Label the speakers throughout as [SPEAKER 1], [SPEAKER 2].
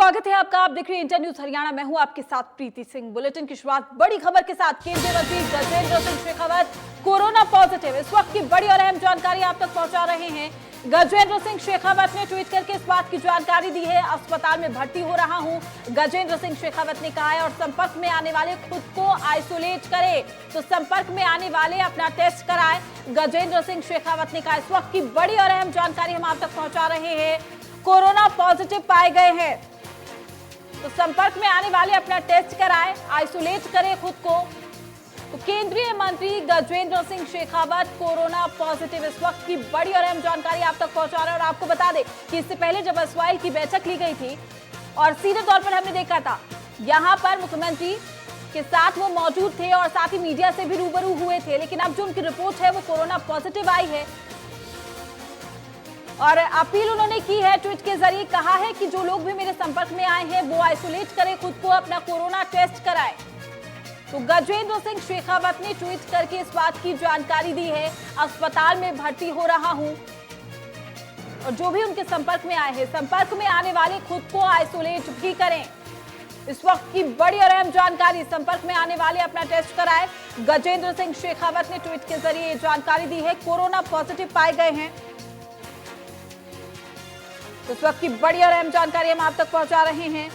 [SPEAKER 1] स्वागत है आपका। आप देख रहे हैं इंटर न्यूज हरियाणा। मैं हूं आपके साथ प्रीति सिंह। बुलेटिन की शुरुआत बड़ी खबर के साथ। केंद्रीय मंत्री गजेंद्र सिंह शेखावत कोरोना पॉजिटिव। इस वक्त की बड़ी और अहम जानकारी आप तक पहुंचा रहे हैं। गजेंद्र सिंह शेखावत ने ट्वीट करके इस बात की जानकारी दी है, अस्पताल में भर्ती हो रहा हूं। गजेंद्र सिंह शेखावत ने कहा है, और संपर्क में आने वाले खुद को आइसोलेट करें, तो संपर्क में आने वाले अपना टेस्ट कराएं। गजेंद्र सिंह शेखावत ने कहा। इस वक्त की बड़ी और अहम जानकारी हम आप तक पहुंचा रहे हैं। कोरोना पॉजिटिव पाए गए हैं तो संपर्क में आने वाले अपना टेस्ट कराएं, आइसोलेट करें खुद को। तो केंद्रीय मंत्री गजेंद्र सिंह शेखावत कोरोना पॉजिटिव। इस वक्त की बड़ी और अहम जानकारी आप तक पहुंचा रहे हैं। और आपको बता दें कि इससे पहले जब एसवाइएल की बैठक ली गई थी और सीधे तौर पर हमने देखा था, यहां पर मुख्यमंत्री के साथ वो मौजूद थे और साथ ही मीडिया से भी रूबरू हुए थे, लेकिन अब जो उनकी रिपोर्ट है वो कोरोना पॉजिटिव आई है। और अपील उन्होंने की है, ट्वीट के जरिए कहा है कि जो लोग भी मेरे संपर्क में आए हैं वो आइसोलेट करें खुद को, अपना कोरोना टेस्ट कराएं। तो गजेंद्र सिंह शेखावत ने ट्वीट करके इस बात की जानकारी दी है, अस्पताल में भर्ती हो रहा हूं और जो भी उनके संपर्क में आए हैं, संपर्क में आने वाले खुद को आइसोलेट भी करें। इस वक्त की बड़ी और अहम जानकारी, संपर्क में आने वाले अपना टेस्ट कराएं। गजेंद्र सिंह शेखावत ने ट्वीट के जरिए जानकारी दी है, कोरोना पॉजिटिव पाए गए हैं। तो इस वक्त की बड़ी और अहम जानकारी हम आप तक पहुंचा रहे हैं,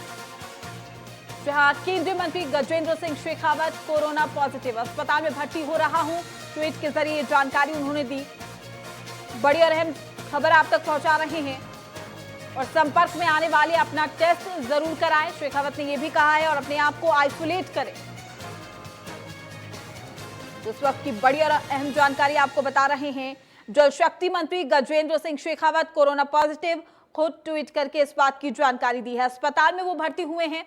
[SPEAKER 1] जहां केंद्रीय मंत्री गजेंद्र सिंह शेखावत कोरोना पॉजिटिव, अस्पताल में भर्ती हो रहा हूं, ट्वीट के जरिए जानकारी उन्होंने दी। बड़ी और अहम खबर आप तक पहुंचा रहे हैं। और संपर्क में आने वाले अपना टेस्ट जरूर कराएं, शेखावत ने यह भी कहा है, और अपने आप को आइसोलेट करें। तो इस वक्त की बड़ी और अहम जानकारी आपको बता रहे हैं। जल शक्ति मंत्री गजेंद्र सिंह शेखावत कोरोना पॉजिटिव, खुद ट्वीट करके इस बात की जानकारी दी है। अस्पताल में वो भर्ती हुए हैं।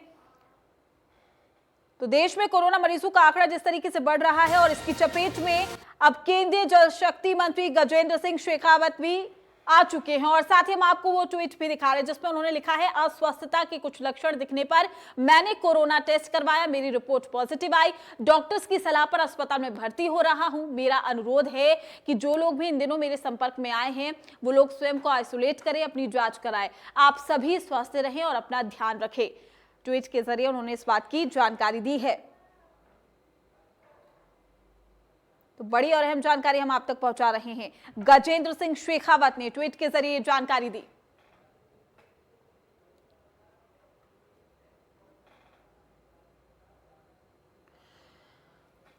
[SPEAKER 1] तो देश में कोरोना मरीजों का आंकड़ा जिस तरीके से बढ़ रहा है और इसकी चपेट में अब केंद्रीय जल शक्ति मंत्री गजेंद्र सिंह शेखावत भी आ चुके हैं। और साथ ही हम आपको वो ट्वीट भी दिखा रहे हैं जिसमें उन्होंने लिखा है, अस्वस्थता के कुछ लक्षण दिखने पर मैंने कोरोना टेस्ट करवाया, मेरी रिपोर्ट पॉजिटिव आई, डॉक्टर्स की सलाह पर अस्पताल में भर्ती हो रहा हूं। मेरा अनुरोध है कि जो लोग भी इन दिनों मेरे संपर्क में आए हैं वो लोग स्वयं को आइसोलेट करें, अपनी जांच कराएं। आप सभी स्वस्थ रहें और अपना ध्यान रखें। ट्वीट के जरिए उन्होंने इस बात की जानकारी दी है। तो बड़ी और अहम जानकारी हम आप तक पहुंचा रहे हैं। गजेंद्र सिंह शेखावत ने ट्वीट के जरिए जानकारी दी।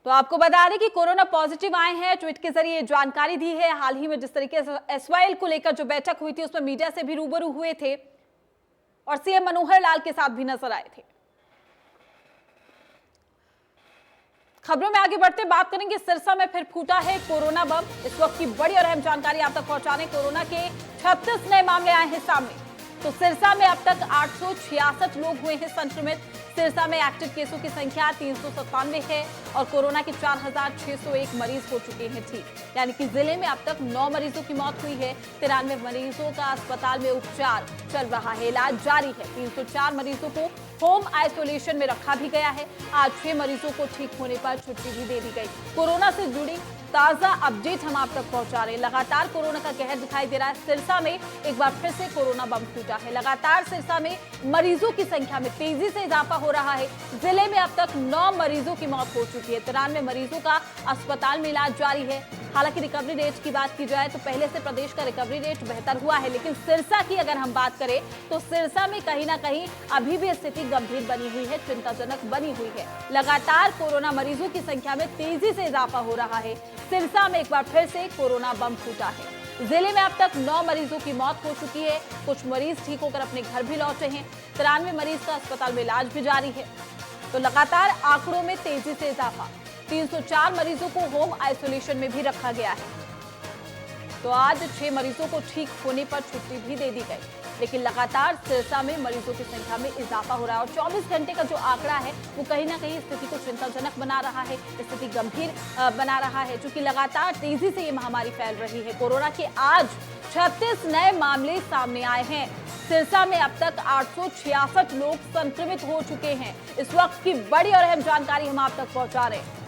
[SPEAKER 1] तो आपको बता दें कि कोरोना पॉजिटिव आए हैं, ट्वीट के जरिए जानकारी दी है। हाल ही में जिस तरीके से एसवाइएल को लेकर जो बैठक हुई थी उसमें मीडिया से भी रूबरू हुए थे और सीएम मनोहर लाल के साथ भी नजर आए थे। खबरों में आगे बढ़ते बात करेंगे, सिरसा में फिर फूटा है कोरोना बम। इस वक्त की बड़ी और अहम जानकारी आप तक पहुंचाने, कोरोना के 36 नए मामले आए हैं सामने। तो सिरसा में अब तक 866 लोग हुए हैं संक्रमित। सिरसा में एक्टिव केसों की संख्या 397 है और कोरोना के 4601 मरीज हो चुके हैं ठीक, यानी कि जिले में अब तक 9 मरीजों की मौत हुई है। 93 मरीजों का अस्पताल में उपचार चल रहा है, इलाज जारी है। 304 मरीजों को होम आइसोलेशन में रखा भी गया है। आज 6 मरीजों को ठीक होने पर छुट्टी भी दे दी गई। कोरोना से जुड़ी ताजा अपडेट हम आप तक पहुंचा रहे हैं। लगातार कोरोना का कहर दिखाई दे रहा है। सिरसा में एक बार फिर से कोरोना बम फूटा है। लगातार सिरसा में मरीजों की संख्या में तेजी से इजाफा हो रहा है। जिले में अब तक 9 मरीजों की मौत हो चुकी है। 93 मरीजों का अस्पताल में इलाज जारी है। हालांकि रिकवरी रेट की बात की जाए तो पहले से प्रदेश का रिकवरी रेट बेहतर हुआ है, लेकिन सिरसा की अगर हम बात करें तो सिरसा में कहीं ना कहीं अभी भी स्थिति गंभीर बनी हुई है, चिंताजनक बनी हुई है। लगातार कोरोना मरीजों की संख्या में तेजी से इजाफा हो रहा है। सिरसा में एक बार फिर से कोरोना बम फूटा है। जिले में अब तक 9 मरीजों की मौत हो चुकी है। कुछ मरीज ठीक होकर अपने घर भी लौटे हैं। 93 मरीज का अस्पताल में इलाज भी जारी है। तो लगातार आंकड़ों में तेजी से इजाफा। 304 मरीजों को होम आइसोलेशन में भी रखा गया है। तो आज 6 मरीजों को ठीक होने पर छुट्टी भी दे दी गई, लेकिन लगातार सिरसा में मरीजों की संख्या में इजाफा हो रहा है। और 24 घंटे का जो आंकड़ा है वो कहीं ना कहीं स्थिति को चिंताजनक बना रहा है, स्थिति गंभीर बना रहा है, क्योंकि लगातार तेजी से ये महामारी फैल रही है। कोरोना के आज 36 नए मामले सामने आए हैं। सिरसा में अब तक 866 लोग संक्रमित हो चुके हैं। इस वक्त की बड़ी और अहम जानकारी हम आप तक पहुंचा रहे हैं।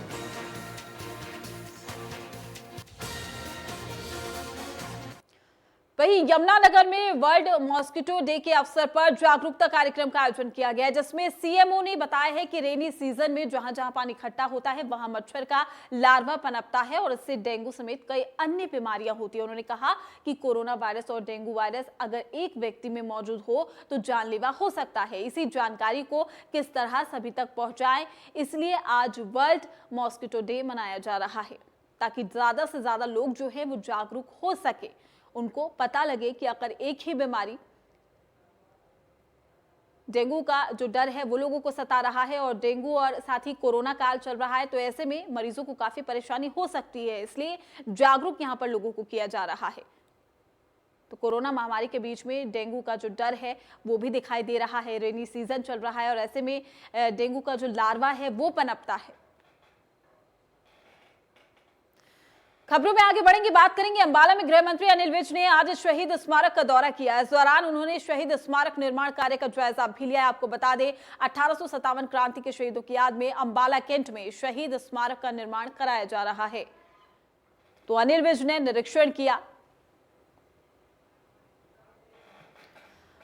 [SPEAKER 1] वहीं यमुनानगर में वर्ल्ड मॉस्किटो डे के अवसर पर जागरूकता कार्यक्रम का आयोजन किया गया, जिसमें सीएमओ ने बताया है कि रेनी सीजन में जहां जहां पानी इकट्ठा होता है वहां मच्छर का लार्वा पनपता है और इससे डेंगू समेत कई अन्य बीमारियां होती है। उन्होंने कहा कि कोरोना वायरस और डेंगू वायरस अगर एक व्यक्ति में मौजूद हो तो जानलेवा हो सकता है। इसी जानकारी को किस तरह सभी तक पहुंचाएं, इसलिए आज वर्ल्ड मॉस्किटो डे मनाया जा रहा है, ताकि ज्यादा से ज्यादा लोग जो है वो जागरूक हो सके, उनको पता लगे कि अगर एक ही बीमारी डेंगू का जो डर है वो लोगों को सता रहा है और डेंगू और साथ ही कोरोना काल चल रहा है, तो ऐसे में मरीजों को काफी परेशानी हो सकती है। इसलिए जागरूक यहां पर लोगों को किया जा रहा है। तो कोरोना महामारी के बीच में डेंगू का जो डर है वो भी दिखाई दे रहा है। रेनी सीजन चल रहा है और ऐसे में डेंगू का जो लार्वा है वो पनपता है। खबरों में आगे बढ़ेंगे, बात करेंगे अंबाला में गृह मंत्री अनिल विज ने आज शहीद स्मारक का दौरा किया। इस दौरान उन्होंने शहीद स्मारक निर्माण कार्य का जायजा भी लिया। आपको बता दें 1857 क्रांति के शहीदों की याद में अंबाला कैंट में शहीद स्मारक का निर्माण कराया जा रहा है। तो अनिल विज ने निरीक्षण किया।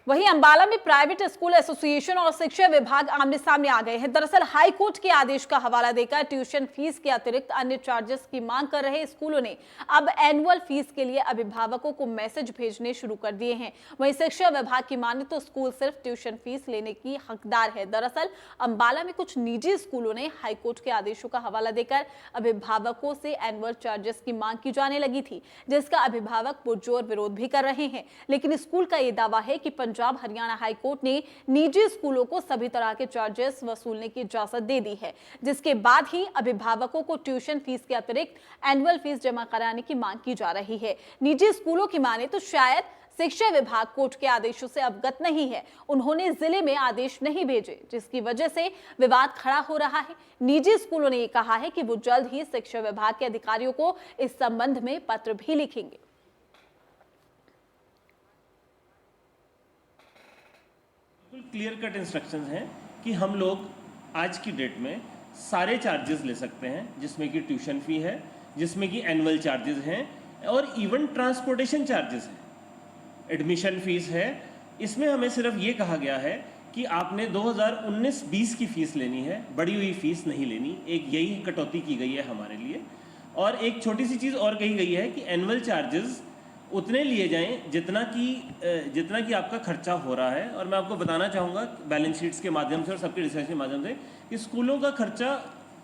[SPEAKER 1] वहीं अंबाला में प्राइवेट स्कूल एसोसिएशन और शिक्षा विभाग आमने सामने आ गए हैं। दरअसल हाईकोर्ट के आदेश का हवाला देकर ट्यूशन फीस के अतिरिक्त अन्य चार्जेस की मांग कर रहे स्कूलों ने अब एनुअल फीस के लिए अभिभावकों को मैसेज भेजने शुरू कर दिए हैं। वहीं शिक्षा विभाग की माने तो स्कूल सिर्फ ट्यूशन फीस लेने की हकदार है। दरअसल अंबाला में कुछ निजी स्कूलों ने हाईकोर्ट के आदेशों का हवाला देकर अभिभावकों से एनुअल चार्जेस की मांग की जाने लगी थी, जिसका अभिभावक पुरजोर विरोध भी कर रहे हैं। लेकिन स्कूल का यह दावा है कि पंजाब हरियाणा हाईकोर्ट ने निजी स्कूलों को सभी तरह के चार्जेस वसूलने की इजाजत दे दी है, जिसके बाद ही अभिभावकों को ट्यूशन फीस के अतिरिक्त एनुअल फीस जमा कराने की मांग की जा रही है। निजी स्कूलों की माने तो शायद शिक्षा विभाग कोर्ट के आदेशों से अवगत नहीं है, उन्होंने जिले में आदेश नहीं भेजे, जिसकी वजह से विवाद खड़ा हो रहा है। निजी स्कूलों ने यह कहा है कि वो जल्द ही शिक्षा विभाग के अधिकारियों को इस संबंध में पत्र भी लिखेंगे।
[SPEAKER 2] क्लियर कट इंस्ट्रक्शंस हैं कि हम लोग आज की डेट में सारे चार्जेस ले सकते हैं, जिसमें कि ट्यूशन फी है, जिसमें कि एनुअल चार्जेस हैं और इवन ट्रांसपोर्टेशन चार्जेस हैं, एडमिशन फीस है। इसमें हमें सिर्फ ये कहा गया है कि आपने 2019-20 की फ़ीस लेनी है, बढ़ी हुई फ़ीस नहीं लेनी। एक यही कटौती की गई है हमारे लिए। और एक छोटी सी चीज़ और कही गई है कि एनुअल चार्जेस उतने लिए जाएं जितना कि आपका खर्चा हो रहा है। और मैं आपको बताना चाहूँगा बैलेंस शीट्स के माध्यम से और सबके रिसर्च के माध्यम से कि स्कूलों का खर्चा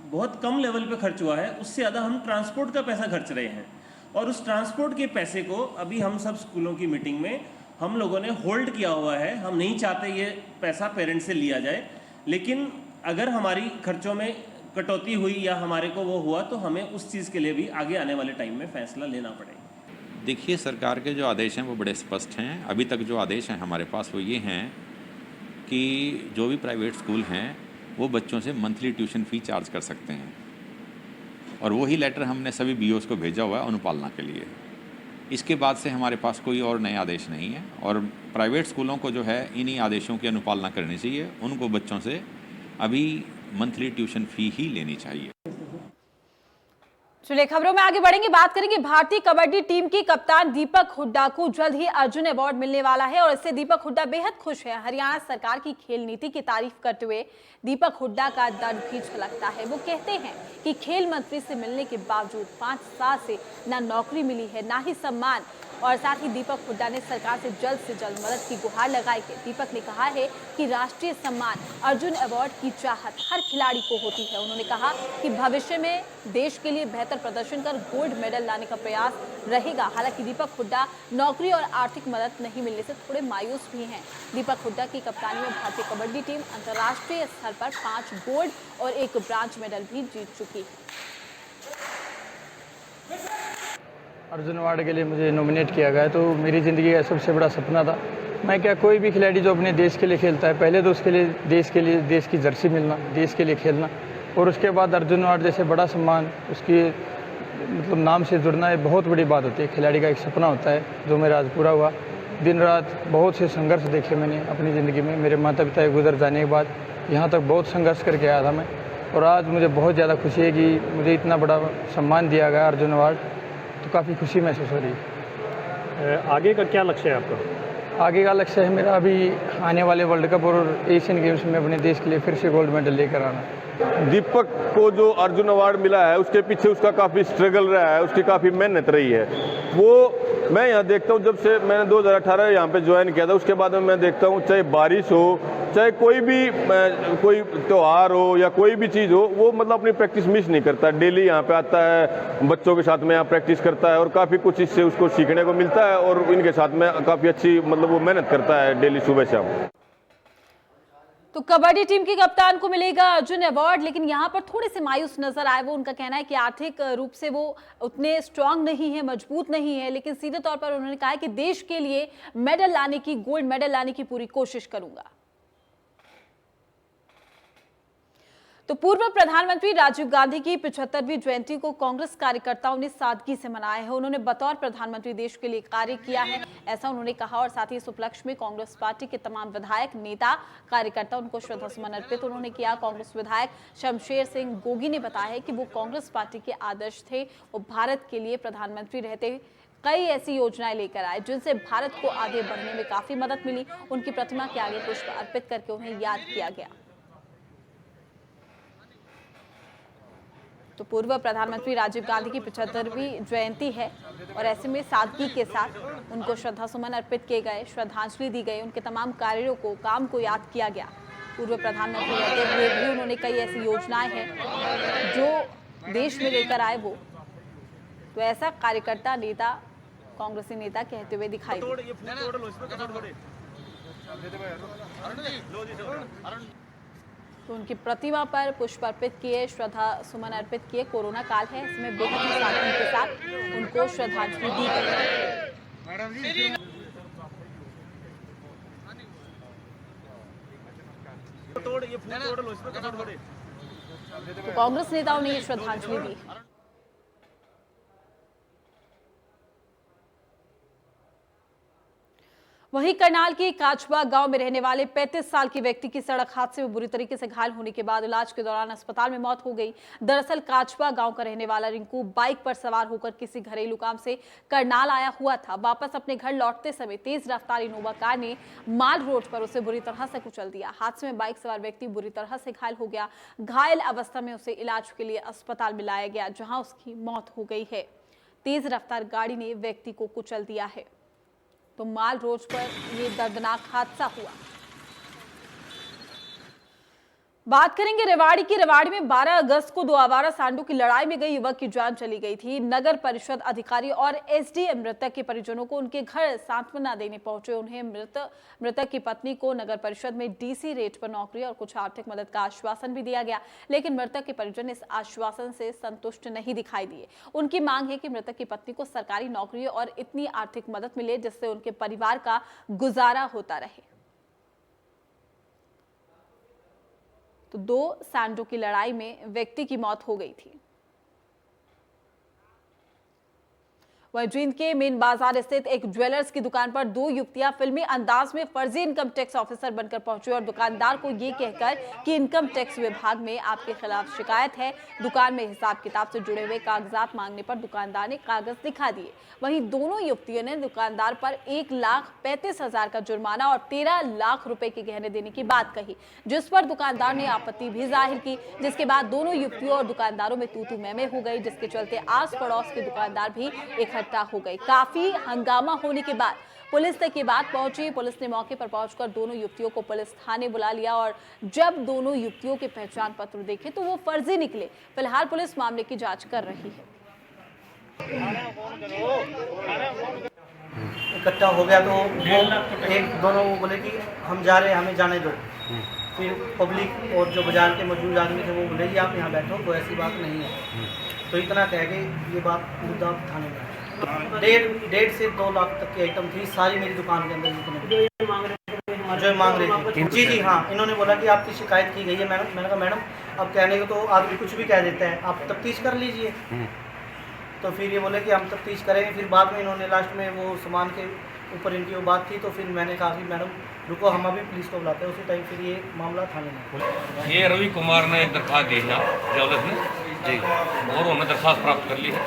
[SPEAKER 2] बहुत कम लेवल पे खर्च हुआ है, उससे ज़्यादा हम ट्रांसपोर्ट का पैसा खर्च रहे हैं। और उस ट्रांसपोर्ट के पैसे को अभी हम सब स्कूलों की मीटिंग में हम लोगों ने होल्ड किया हुआ है। हम नहीं चाहते ये पैसा पेरेंट्स से लिया जाए, लेकिन अगर हमारी खर्चों में कटौती हुई या हमारे को वो हुआ तो हमें उस चीज़ के लिए भी आगे आने वाले टाइम में फैसला लेना पड़ेगा।
[SPEAKER 3] देखिए, सरकार के जो आदेश हैं वो बड़े स्पष्ट हैं। अभी तक जो आदेश हैं हमारे पास वो ये हैं कि जो भी प्राइवेट स्कूल हैं वो बच्चों से मंथली ट्यूशन फ़ी चार्ज कर सकते हैं, और वही लेटर हमने सभी बीओस को भेजा हुआ है अनुपालना के लिए। इसके बाद से हमारे पास कोई और नए आदेश नहीं है, और प्राइवेट स्कूलों को जो है इन्हीं आदेशों की अनुपालना करनी चाहिए। उनको बच्चों से अभी मंथली ट्यूशन फ़ी ही लेनी चाहिए।
[SPEAKER 1] चलिए खबरों में आगे बढ़ेंगे, बात करेंगे भारतीय कबड्डी टीम की कप्तान दीपक हुड्डा को जल्द ही अर्जुन अवार्ड मिलने वाला है और इससे दीपक हुड्डा बेहद खुश है। हरियाणा सरकार की खेल नीति की तारीफ करते हुए दीपक हुड्डा का दर्द भी झलकता है। वो कहते हैं कि खेल मंत्री से मिलने के बावजूद 5 साल से ना नौकरी मिली है ना ही सम्मान, और साथ ही दीपक हुड्डा ने सरकार से जल्द मदद की गुहार लगाई है। दीपक ने कहा है कि राष्ट्रीय सम्मान अर्जुन अवार्ड की चाहत हर खिलाड़ी को होती है। उन्होंने कहा कि भविष्य में देश के लिए बेहतर प्रदर्शन कर गोल्ड मेडल लाने का प्रयास रहेगा। हालांकि दीपक हुड्डा नौकरी और आर्थिक मदद नहीं मिलने से थोड़े मायूस भी हैं। दीपक हुड्डा की कप्तानी में भारतीय कबड्डी टीम अंतर्राष्ट्रीय स्तर पर 5 गोल्ड और 1 ब्रांज मेडल भी जीत चुकी है।
[SPEAKER 4] अर्जुन अवार्ड के लिए मुझे नॉमिनेट किया गया, तो मेरी ज़िंदगी का सबसे बड़ा सपना था। मैं क्या, कोई भी खिलाड़ी जो अपने देश के लिए खेलता है, पहले तो उसके लिए देश की जर्सी मिलना, देश के लिए खेलना, और उसके बाद अर्जुन अवार्ड जैसे बड़ा सम्मान उसके मतलब नाम से जुड़ना है, बहुत बड़ी बात होती है। खिलाड़ी का एक सपना होता है जो मेरा आज पूरा हुआ। दिन रात बहुत से संघर्ष देखे मैंने अपनी ज़िंदगी में। मेरे माता पिता के गुजर जाने के बाद यहाँ तक बहुत संघर्ष करके आया था मैं, और आज मुझे बहुत ज़्यादा खुशी है कि मुझे इतना बड़ा सम्मान दिया गया अर्जुन अवार्ड, तो काफ़ी खुशी महसूस हो रही है।
[SPEAKER 5] आगे का क्या लक्ष्य है आपका?
[SPEAKER 4] आगे का लक्ष्य है मेरा अभी आने वाले वर्ल्ड कप और एशियन गेम्स में अपने देश के लिए फिर से गोल्ड मेडल लेकर आना।
[SPEAKER 6] दीपक को जो अर्जुन अवार्ड मिला है उसके पीछे उसका काफ़ी स्ट्रगल रहा है, उसकी काफ़ी मेहनत रही है। वो मैं यहाँ देखता हूँ, जब से मैंने 2018 यहाँ पे ज्वाइन किया था उसके बाद में मैं देखता हूँ, चाहे बारिश हो चाहे कोई त्यौहार हो या कोई भी चीज़ हो, वो मतलब अपनी प्रैक्टिस मिस नहीं करता। डेली यहाँ पे आता है, बच्चों के साथ में यहाँ प्रैक्टिस करता है और काफ़ी कुछ इससे उसको सीखने को मिलता है और इनके साथ में काफ़ी अच्छी मतलब वो मेहनत करता है डेली सुबह शाम।
[SPEAKER 1] तो कबड्डी टीम की कप्तान को मिलेगा अर्जुन अवार्ड, लेकिन यहाँ पर थोड़े से मायूस नजर आए। वो उनका कहना है कि आर्थिक रूप से वो उतने स्ट्रांग नहीं है, मजबूत नहीं है, लेकिन सीधे तौर पर उन्होंने कहा है कि देश के लिए मेडल लाने की, गोल्ड मेडल लाने की पूरी कोशिश करूंगा। तो पूर्व प्रधानमंत्री राजीव गांधी की 75वीं जयंती को कांग्रेस कार्यकर्ताओं ने सादगी से मनाया है। उन्होंने बतौर प्रधानमंत्री देश के लिए कार्य किया है, ऐसा उन्होंने कहा। और साथ ही इस उपलक्ष्य में कांग्रेस पार्टी के तमाम विधायक, नेता, कार्यकर्ता उनको श्रद्धासुमन अर्पित उन्होंने किया। कांग्रेस विधायक शमशेर सिंह गोगी ने बताया है कि वो कांग्रेस पार्टी के आदर्श थे। वो भारत के लिए प्रधानमंत्री रहते कई ऐसी योजनाएं लेकर आए जिनसे भारत को आगे बढ़ने में काफी मदद मिली। उनकी प्रतिमा के आगे पुष्प अर्पित करके उन्हें याद किया गया। तो पूर्व प्रधानमंत्री राजीव गांधी की 75वीं जयंती है और ऐसे में सादगी के साथ उनको श्रद्धासुमन अर्पित किए गए, श्रद्धांजलि दी गई, उनके तमाम कार्यों को, काम को याद किया गया। पूर्व प्रधानमंत्री रहते हुए भी उन्होंने कई ऐसी योजनाएं हैं जो देश में लेकर आए वो। तो ऐसा कार्यकर्ता, नेता, कांग्रेसी नेता कहते हुए दिखाई दिए। तो उनकी प्रतिमा पर पुष्प अर्पित किए, श्रद्धा सुमन अर्पित किए। कोरोना काल है, इसमें बेहद ही सादगी के साथ उनको श्रद्धांजलि दी गई। तो कांग्रेस नेताओं ने ये श्रद्धांजलि दी। वहीं करनाल के काचबा गांव में रहने वाले 35 साल के व्यक्ति की सड़क हादसे में बुरी तरीके से घायल होने के बाद इलाज के दौरान अस्पताल में मौत हो गई। दरअसल काचबा गांव का रहने वाला रिंकू बाइक पर सवार होकर किसी घरेलू काम से करनाल आया हुआ था। वापस अपने घर लौटते समय तेज रफ्तार इनोवा कार ने माल रोड पर उसे बुरी तरह से कुचल दिया। हादसे में बाइक सवार व्यक्ति बुरी तरह से घायल हो गया। घायल अवस्था में उसे इलाज के लिए अस्पताल में लाया गया, जहां उसकी मौत हो गई है। तेज रफ्तार गाड़ी ने व्यक्ति को कुचल दिया है। तो माल रोड पर ये दर्दनाक हादसा हुआ। बात करेंगे रेवाड़ी की। रेवाड़ी में 12 अगस्त को 2 आवारा सांडों की लड़ाई में गई युवक की जान चली गई थी। नगर परिषद अधिकारी और एसडीएम मृतक के परिजनों को उनके घर सांत्वना देने पहुंचे। उन्हें मृतक की पत्नी को नगर परिषद में डीसी रेट पर नौकरी और कुछ आर्थिक मदद का आश्वासन भी दिया गया, लेकिन मृतक के परिजन इस आश्वासन से संतुष्ट नहीं दिखाई दिए। उनकी मांग है कि मृतक की पत्नी को सरकारी नौकरी और इतनी आर्थिक मदद मिले जिससे उनके परिवार का गुजारा होता रहे। तो 2 सांडों की लड़ाई में व्यक्ति की मौत हो गई थी। वहीं जींद के मेन बाजार स्थित एक ज्वेलर्स की दुकान पर 2 युवतियां फिल्मी अंदाज में फर्जी इनकम टैक्स ऑफिसर बनकर पहुंची और दुकानदार को ये कहकर कि इनकम टैक्स विभाग में आपके खिलाफ शिकायत है। दुकान में हिसाब किताब से जुड़े हुए कागजात मांगने पर दुकानदार ने कागज दिखा दिए। वहीं दोनों युवतियों ने दुकानदार पर 1,35,000 का जुर्माना और 13 लाख रुपए के गहने देने की बात कही, जिस पर दुकानदार ने आपत्ति भी जाहिर की। जिसके बाद दोनों युवतियों और दुकानदारों में तू-तू मैं-मैं हो गई, जिसके चलते आस पड़ोस के दुकानदार भी इकट्ठा हो गए। काफी हंगामा होने के बाद पुलिस तक ये बात पहुंची। पुलिस ने मौके पर पहुंचकर दोनों युवतियों को पुलिस थाने बुला लिया और जब दोनों युवतियों के पहचान पत्र देखे तो वो फर्जी निकले। फिलहाल पुलिस मामले की जांच कर रही है।
[SPEAKER 7] इकट्ठा हो गया तो दोनों वो बोले कि हम जा रहे हैं, हमें जाने दो। फिर पब्लिक और जो बाजार के मौजूद आदमी थे वो बोले कि आप यहाँ बैठो, कोई ऐसी बात नहीं है। तो इतना कह के ये बात मुद्दा थाने में 1.5 से 2 लाख तक की आइटम थी सारी मेरी दुकान के अंदर जो मांग रहे थे। जी हाँ, इन्होंने बोला कि आपकी शिकायत की गई है मैडम। मैंने कहा मैडम अब कहने को तो आदमी कुछ भी कह देता है, आप तफ्तीश कर लीजिए। तो फिर ये बोले कि हम तफ्तीश करेंगे। फिर बाद में इन्होंने लास्ट में वो सामान के ऊपर इनकी वो बात थी, तो फिर मैंने कहा कि मैडम रुको, हम अभी पुलिस को बुलाते हैं। उसी टाइम फिर ये मामला थाने में।
[SPEAKER 8] ये रवि कुमार ने दरख्वास्त दी है ज्वेलर्स ने जी, और उन्होंने दरख्वास्त प्राप्त कर ली है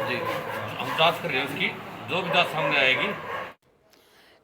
[SPEAKER 8] जी। हम जांच कर रहे हैं उसकी, जो भी बात सामने आएगी।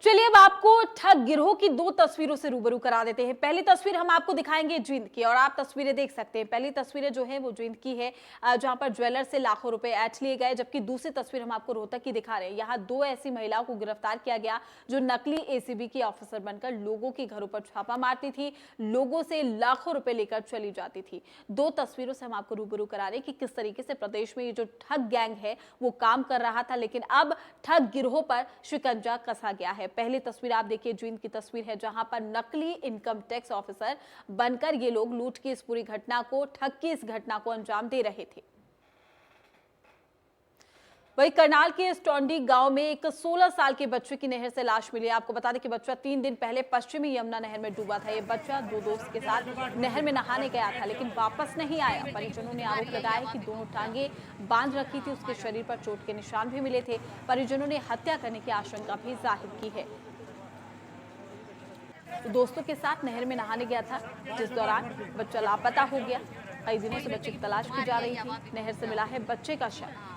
[SPEAKER 1] चलिए अब आपको ठग गिरोह की दो तस्वीरों से रूबरू करा देते हैं। पहली तस्वीर हम आपको दिखाएंगे जींद की, और आप तस्वीरें देख सकते हैं। पहली तस्वीरें जो है वो जींद की है, जहां पर ज्वेलर से लाखों रुपए ऐंठ लिए गए, जबकि दूसरी तस्वीर हम आपको रोहतक की दिखा रहे हैं। यहाँ दो ऐसी महिलाओं को गिरफ्तार किया गया जो नकली एसीबी की ऑफिसर बनकर लोगों के घरों पर छापा मारती थी, लोगों से लाखों रुपए लेकर चली जाती थी। दो तस्वीरों से हम आपको रूबरू करा रहे हैं कि किस तरीके से प्रदेश में ये जो ठग गैंग है वो काम कर रहा था, लेकिन अब ठग गिरोह पर शिकंजा कसा गया है। पहली तस्वीर आप देखिए जींद की तस्वीर है, जहां पर नकली इनकम टैक्स ऑफिसर बनकर ये लोग लूट की इस पूरी घटना को, ठग की इस घटना को अंजाम दे रहे थे। वही करनाल के स्टोंडी गांव में एक 16 साल के बच्चे की नहर से लाश मिली। आपको बता दें कि बच्चा 3 दिन पहले पश्चिमी यमुना नहर में डूबा था। ये बच्चा दो दोस्त के साथ नहर में नहाने गया था, लेकिन वापस नहीं आया। परिजनों ने आरोप लगाया कि दोनों टांगे बांध रखी थी, उसके शरीर पर चोट के निशान भी मिले थे। परिजनों ने हत्या करने की आशंका भी जाहिर की है। तो दोस्तों के साथ नहर में नहाने गया था, जिस दौरान बच्चा लापता हो गया। कई दिनों से बच्चे की तलाश की जा रही थी। नहर से मिला है बच्चे का शव।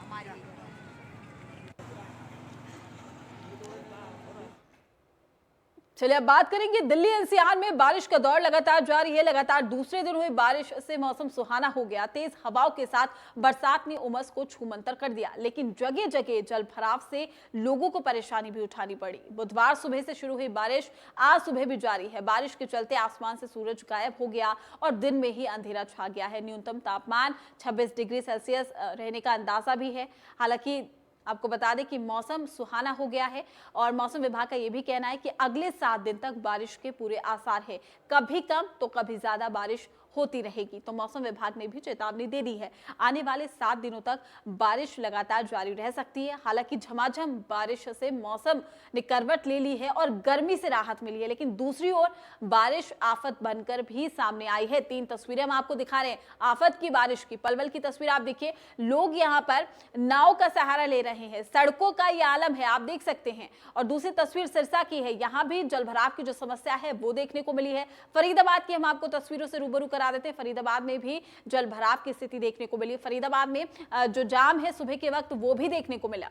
[SPEAKER 1] चलिए अब बात करेंगे दिल्ली एनसीआर में बारिश का दौर लगातार जारी है। लगातार दूसरे दिन हुई बारिश से मौसम सुहाना हो गया। तेज हवाओं के साथ बरसात ने उमस को छूमंतर कर दिया, लेकिन जगह जगह जल भराव से लोगों को परेशानी भी उठानी पड़ी। बुधवार सुबह से शुरू हुई बारिश आज सुबह भी जारी है। बारिश के चलते आसमान से सूरज गायब हो गया और दिन में ही अंधेरा छा गया है। न्यूनतम तापमान 26 डिग्री सेल्सियस रहने का अंदाजा भी है। हालांकि आपको बता दें कि मौसम सुहाना हो गया है और मौसम विभाग का यह भी कहना है कि अगले 7 दिन तक बारिश के पूरे आसार है। कभी कम तो कभी ज्यादा बारिश होती रहेगी। तो मौसम विभाग ने भी चेतावनी दे दी है, आने वाले 7 दिनों तक बारिश लगातार जारी रह सकती है। हालांकि झमाझम बारिश से मौसम ने करवट ले ली है और गर्मी से राहत मिली है, लेकिन दूसरी ओर बारिश आफत बनकर भी सामने आई है। 3 तस्वीरें हम आपको दिखा रहे हैं आफत की बारिश की। पलवल की तस्वीर आप देखिए, लोग यहाँ पर नाव का सहारा ले रहे हैं, सड़कों का ये आलम है, आप देख सकते हैं। और दूसरी तस्वीर सिरसा की है, यहाँ भी जलभराव की जो समस्या है वो देखने को मिली है। फरीदाबाद की हम आपको तस्वीरों से रूबरू करा देते हैं। फरीदाबाद में भी जल भराव की स्थिति देखने को मिली। फरीदाबाद में जो जाम है सुबह के वक्त वो भी देखने को मिला।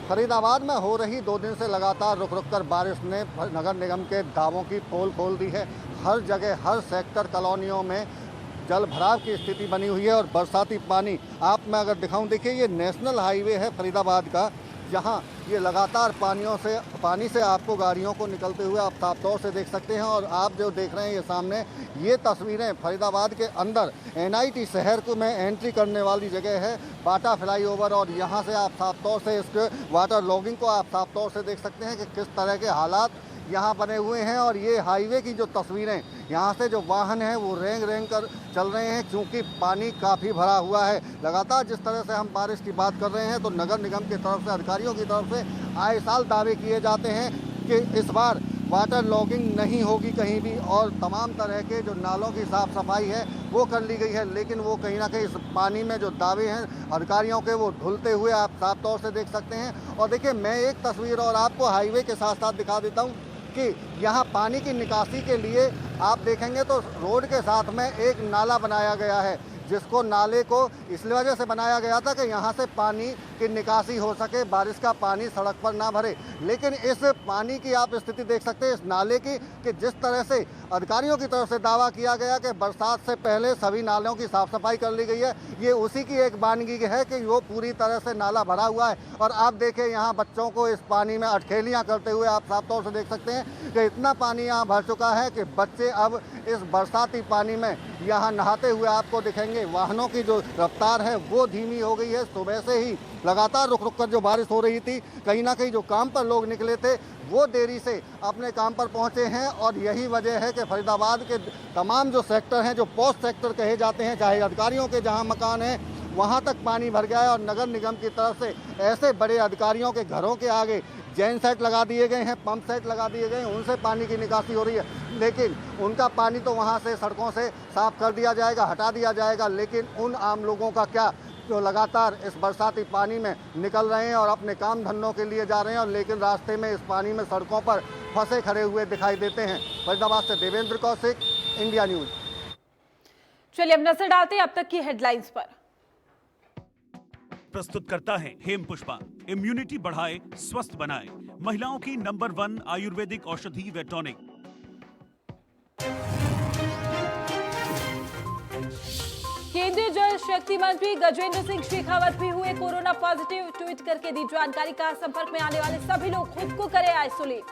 [SPEAKER 9] फरीदाबाद में हो रही 2 दिन से लगातार रुक रुक कर बारिश ने नगर निगम के दावों की पोल खोल दी है। हर जगह हर सेक्टर कॉलोनियों में जल भराव की स्थिति बनी हुई है और बरसाती पानी आप मैं अगर दिखाऊं, देखिए ये नेशनल हाईवे है फरीदाबाद का, जहां ये लगातार पानी से आपको गाड़ियों को निकलते हुए आप साफ तौर से देख सकते हैं। और आप जो देख रहे हैं ये सामने ये तस्वीरें फरीदाबाद के अंदर NIT शहर को में एंट्री करने वाली जगह है, बाटा फ्लाईओवर, और यहाँ से आप साफ तौर से इसके वाटर लॉगिंग को आप साफ तौर से देख सकते हैं कि किस तरह के हालात यहाँ बने हुए हैं। और ये हाईवे की जो तस्वीरें, यहाँ से जो वाहन हैं वो रेंग रेंग कर चल रहे हैं, क्योंकि पानी काफ़ी भरा हुआ है। लगातार जिस तरह से हम बारिश की बात कर रहे हैं, तो नगर निगम की तरफ से, अधिकारियों की तरफ से आए साल दावे किए जाते हैं कि इस बार वाटर लॉगिंग नहीं होगी कहीं भी, और तमाम तरह के जो नालों की साफ़ सफाई है वो कर ली गई है। लेकिन वो कहीं ना कहीं इस पानी में जो दावे हैं अधिकारियों के वो धुलते हुए आप साफ तौर से देख सकते हैं। और देखिए मैं एक तस्वीर और आपको हाईवे के साथ साथ दिखा देता हूँ कि यहाँ पानी की निकासी के लिए आप देखेंगे तो रोड के साथ में एक नाला बनाया गया है, जिसको नाले को इस वजह से बनाया गया था कि यहाँ से पानी की निकासी हो सके, बारिश का पानी सड़क पर ना भरे। लेकिन इस पानी की आप स्थिति देख सकते हैं इस नाले की, कि जिस तरह से अधिकारियों की तरफ से दावा किया गया कि बरसात से पहले सभी नालों की साफ सफाई कर ली गई है, ये उसी की एक वानगी है कि वो पूरी तरह से नाला भरा हुआ है। और आप देखें यहाँ बच्चों को इस पानी में अटखेलियाँ करते हुए आप साफ तौर से देख सकते हैं कि इतना पानी यहाँ भर चुका है कि बच्चे अब इस बरसाती पानी में यहाँ नहाते हुए आपको दिखेंगे। वाहनों की जो रफ्तार है वो धीमी हो गई है। सुबह से ही लगातार रुक रुक कर जो बारिश हो रही थी, कहीं ना कहीं जो काम पर लोग निकले थे वो देरी से अपने काम पर पहुंचे हैं। और यही वजह है कि फरीदाबाद के तमाम जो सेक्टर हैं, जो पोस्ट सेक्टर कहे जाते हैं, चाहे अधिकारियों के जहां मकान हैं वहां तक पानी भर गया है। और नगर निगम की तरफ से ऐसे बड़े अधिकारियों के घरों के आगे जैन सेट लगा दिए गए हैं, पंप सेट लगा दिए गए हैं, उनसे पानी की निकासी हो रही है। लेकिन उनका पानी तो वहाँ से सड़कों से साफ कर दिया जाएगा, हटा दिया जाएगा। लेकिन उन आम लोगों का क्या, जो लगातार इस बरसाती पानी में निकल रहे हैं और अपने काम धंधों के लिए जा रहे हैं, और लेकिन रास्ते में इस पानी में सड़कों पर फंसे खड़े हुए दिखाई देते हैं। फरीदाबाद से देवेंद्र कौशिक, इंडिया न्यूज़।
[SPEAKER 1] चलिए अब नजर डालते हैं अब तक की हेडलाइंस पर।
[SPEAKER 10] प्रस्तुत करता है हेम पुष्पा। इम्यूनिटी बढ़ाए, स्वस्थ बनाए, महिलाओं की नंबर 1 आयुर्वेदिक औषधि व टॉनिक।
[SPEAKER 1] केंद्रीय जल शक्ति मंत्री गजेंद्र सिंह शेखावत भी हुए कोरोना पॉजिटिव। ट्वीट करके दी जानकारी। का संपर्क में आने वाले सभी लोग खुद को करें आइसोलेट।